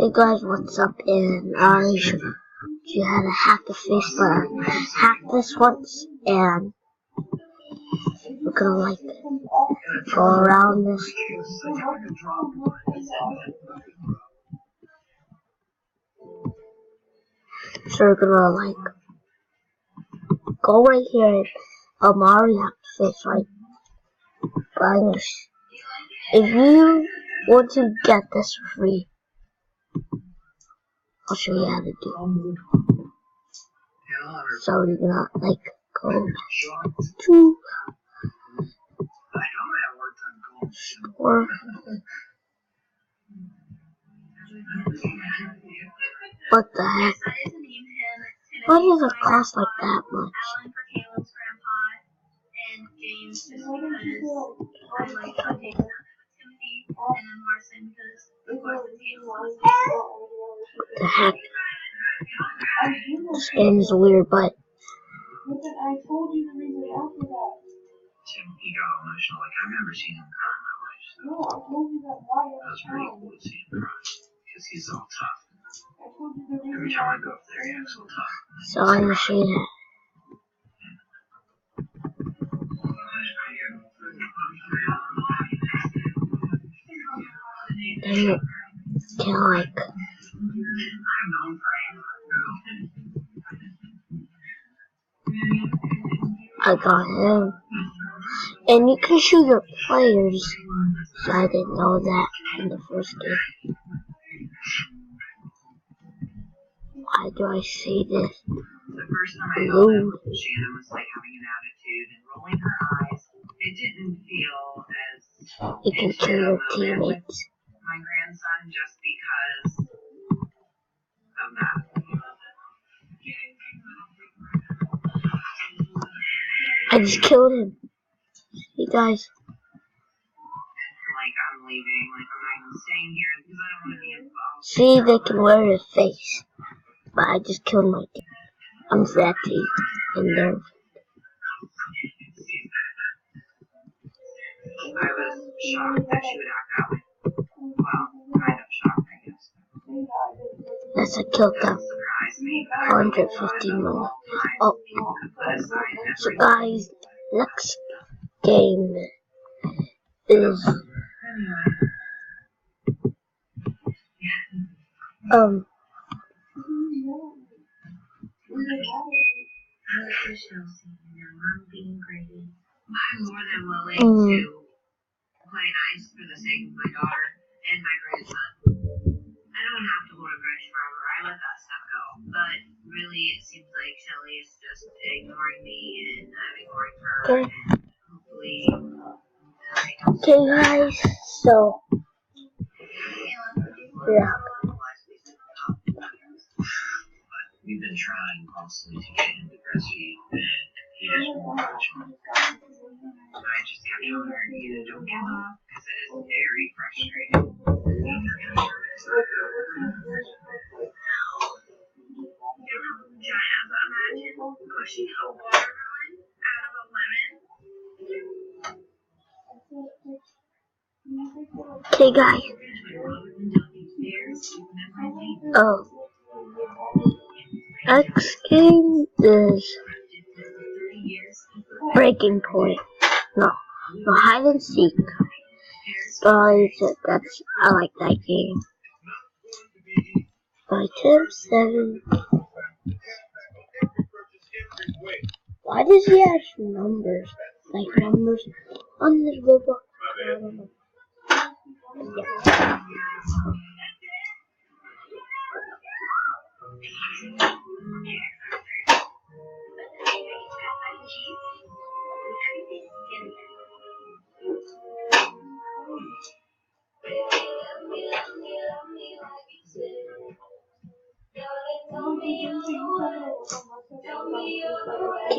Hey guys, what's up? And I showed you how to hack the face, but I hacked this once, and we're gonna go around this. So we're gonna go right here. I already hacked the face, right? But if you want to get this for free, I'll show you how to do it. So you're gonna go to store. What the heck? Why does it cost like that much? What the heck? This game is weird, but I told you the reason after that. Tim, he got all emotional. I've never seen him cry in my life. So No, I told you that why. That was pretty cool to see him cry. Because he's all tough. I told you the reason. Every time I go up there, he acts all tough. so I'm gonna show you that. Then you can I got him. And you can shoot your players. So I didn't know that in the first game. Why do I say this? The first time I held him, Shannon was having an attitude and rolling her eyes. It didn't feel as you can kill your teammates. My grandson just because of that. I just killed him. Hey guys. I'm leaving. I'm staying here because I don't want to be involved. See, they can wear your face. But I just killed my team. I'm Zati. And they're... I was shocked that she would act that way. Well, kind of shocked, I guess. Yes, I killed them. 415 million. Oh. So guys, next game is I'm more than willing to play nice for the sake of my daughter and my grandson. I don't have to hold a grudge forever. I let that stuff go. But really, it seems like Shelly is just ignoring me and I'm ignoring her. okay. And hopefully, Okay, guys. So yeah. We've been trying constantly to get him to breastfeed, and he just won't touch on. So I just kept telling her, don't give up, because it is very frustrating. Imagine pushing a watermelon out of a lemon. Okay, guys. Next game is Breaking Point. No, hide and seek. Guys, I like that game. By Tim 7. Why does he have numbers? Numbers on this robot? I don't know.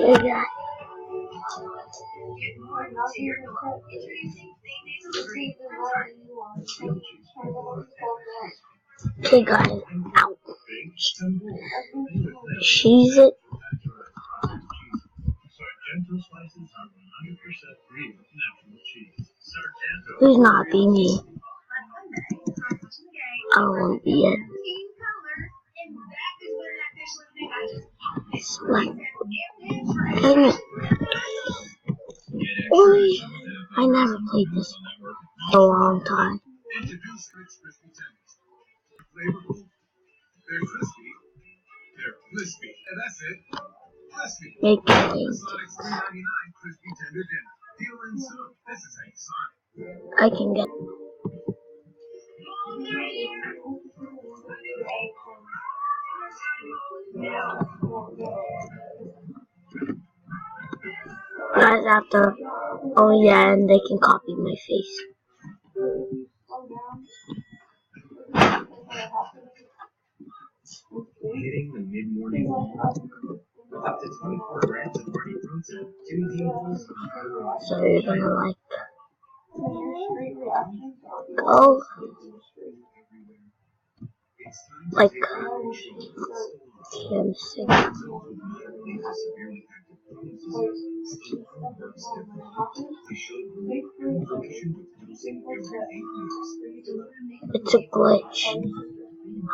Yeah. Okay, guys. Out. Cheese it. Who's not being me? I don't want to be it. select. Dang it. Oi! I never played this in a long time. Make things. I can get. Guys, after. Oh yeah, and they can copy my face. Hitting the mid-morning with up to 24 grams of hearty protein, 2 teaspoons of So you're gonna like go like it's a glitch.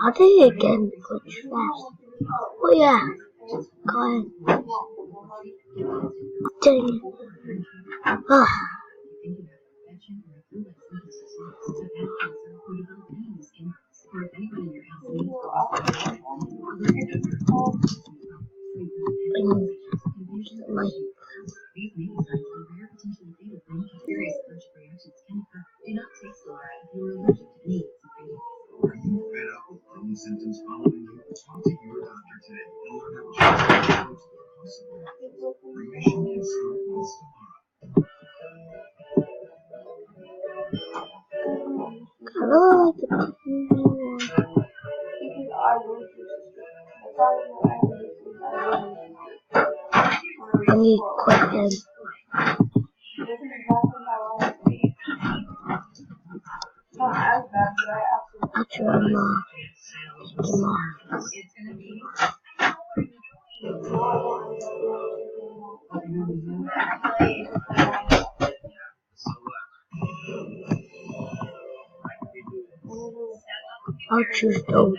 How did it get glitch fast? Oh yeah, go ahead. Dang it. Ugh. Like symptoms following you, talk to your doctor today and learn how to possible. Remission can start with tomorrow. I really like the I need quick head. Actually, I'm tomorrow. I'll choose Doge.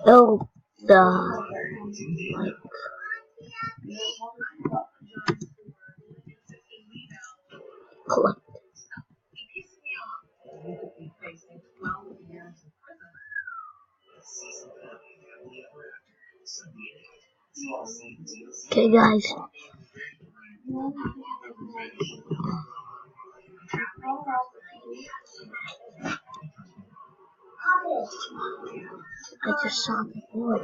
Oh, collect. Okay, guys. I just saw the board.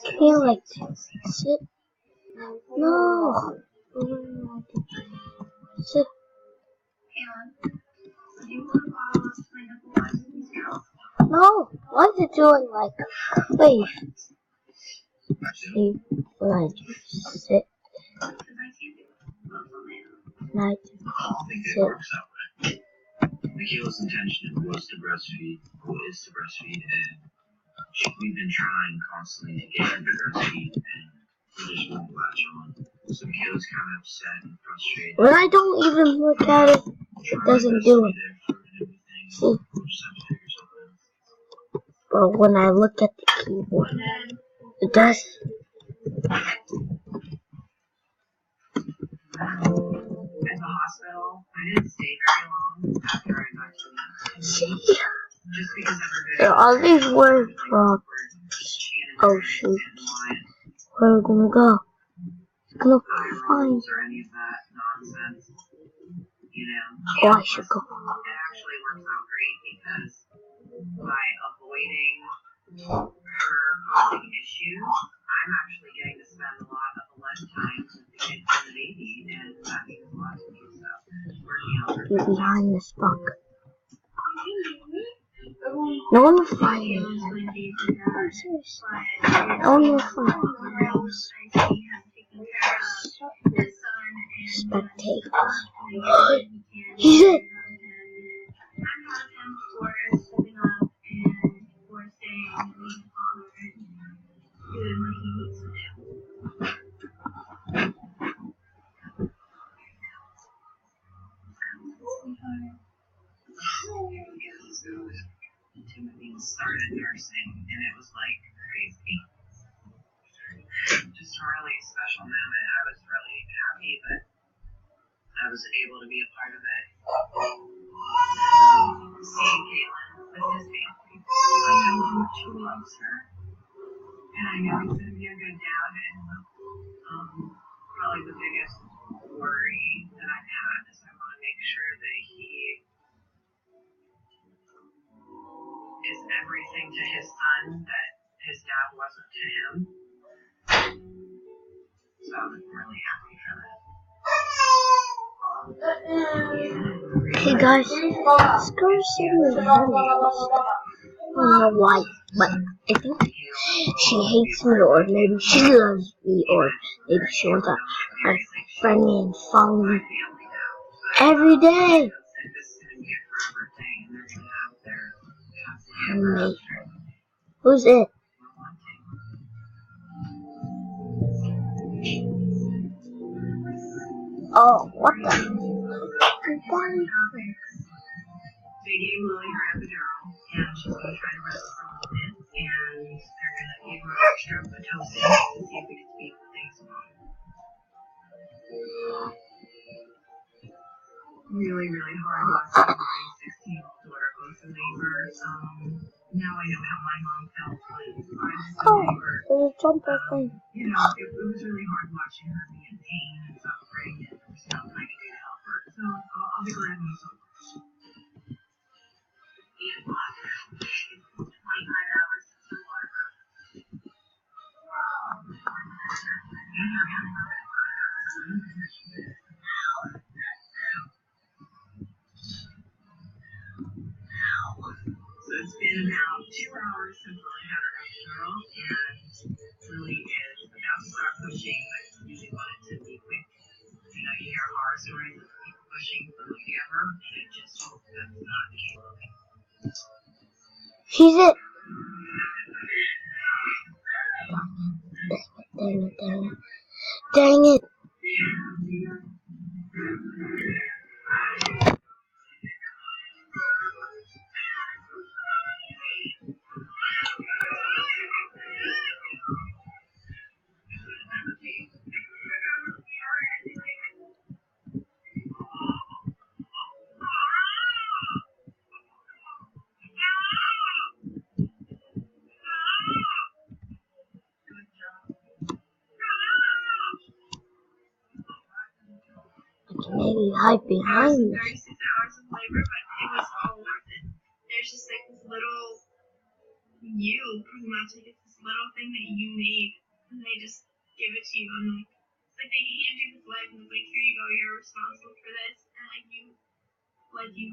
Can you like sit? No. Sit. No. Why is it doing like? Wait. See, like sit. Like sit. Michaela's intention was to breastfeed, or is to breastfeed, and we've been trying constantly to get her to breastfeed, and we just won't latch on. So Michaela's kind of upset and frustrated. When I don't even look at it, it doesn't do it. See? But when I look at the keyboard, it does. At the hospital, I didn't stay very long after I got to See? just because There are these words from. Oh shoot. Where are we gonna go? It's gonna find. or any of that nonsense. You know, Oh, I should go. it actually works out great because by avoiding her causing issues, I'm actually getting to spend a lot of alone time with the kids and the baby, and that means a lot to me. So, working out her You're behind this book. No one will find me. Oh, no fun. Spectate. He's it. Started nursing, and it was like crazy. Just a really special moment. I was really happy that I was able to be a part of it. Seeing Caitlin with his family, I know how much he loves her, and I know he's going to be a good dad. And probably the biggest worry that I've had is I want to make sure that he is everything to his son that his dad wasn't to him. So I'm really happy for that. Hey guys, Scar said me to her nails. I don't know why, but I think she hates me, or maybe she loves me, or maybe she wants to friend me and follow me every day. Mate. Who's it? Oh, what the? They gave Lily her epidural, and she's going to try to rest for a little bit, and they're going to give her extra Pitocin to see if we can speed things along. Really, really hard watching my 16-year-old daughter go through labor. Now I know how my mom felt when I was in labor. There's a jumper thing. You know, it was really hard watching her be in pain and suffering, and there was nothing I could do to help her. So I'll be glad when it's over. 25 hours since the water broke. So it's been about 2 hours since Lily had her epidural, and Lily is about to start pushing, but really wanted to be quick. You know, you hear horror stories of people pushing for like ever, and I just hope that's not the case. He's it. Dang it, dang it. Dang it. Maybe hide behind me. 36 hours of labor, but it was all worth it. There's just like this little you, pretty much. Like it's this little thing that you made, and they just give it to you, and like it's like they hand you this life, and it's like, here you go, you're responsible for this, and like you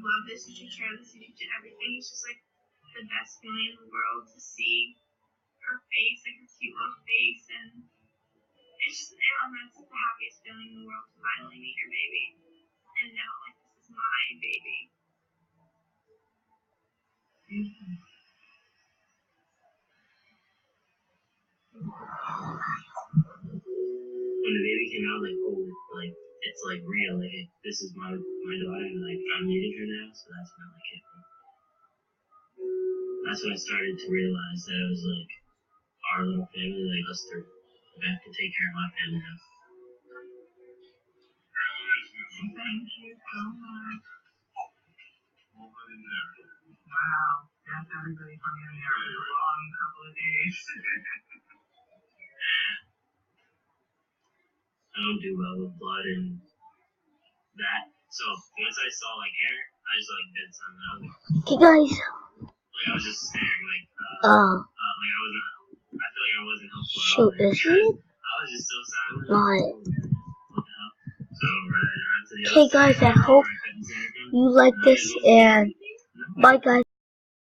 love this, you take care of this, you do everything. It's just like the best feeling in the world to see her face, like her cute little face, and it's just, that's like the happiest feeling in the world to finally meet your baby and know, like, this is my baby. Mm-hmm. When the baby came out, like, oh, like, it's like real, like, this is my daughter, and like, I'm meeting her now, so that's when like hit me. That's when I started to realize that it was like our little family, like us three. I have to take care of my family now. Thank you so much. Wow, that's everybody coming in there. It was a long couple of days. I don't do well with blood and that. So once I saw like hair, I just like did something. I was like, Okay, guys. Like I was just staring, like I was not. I feel like I wasn't helpful at all. Shoot, is it? I was just so silent. Not. What the hell? So right to the Okay, guys. I hope you like this, and bye, guys.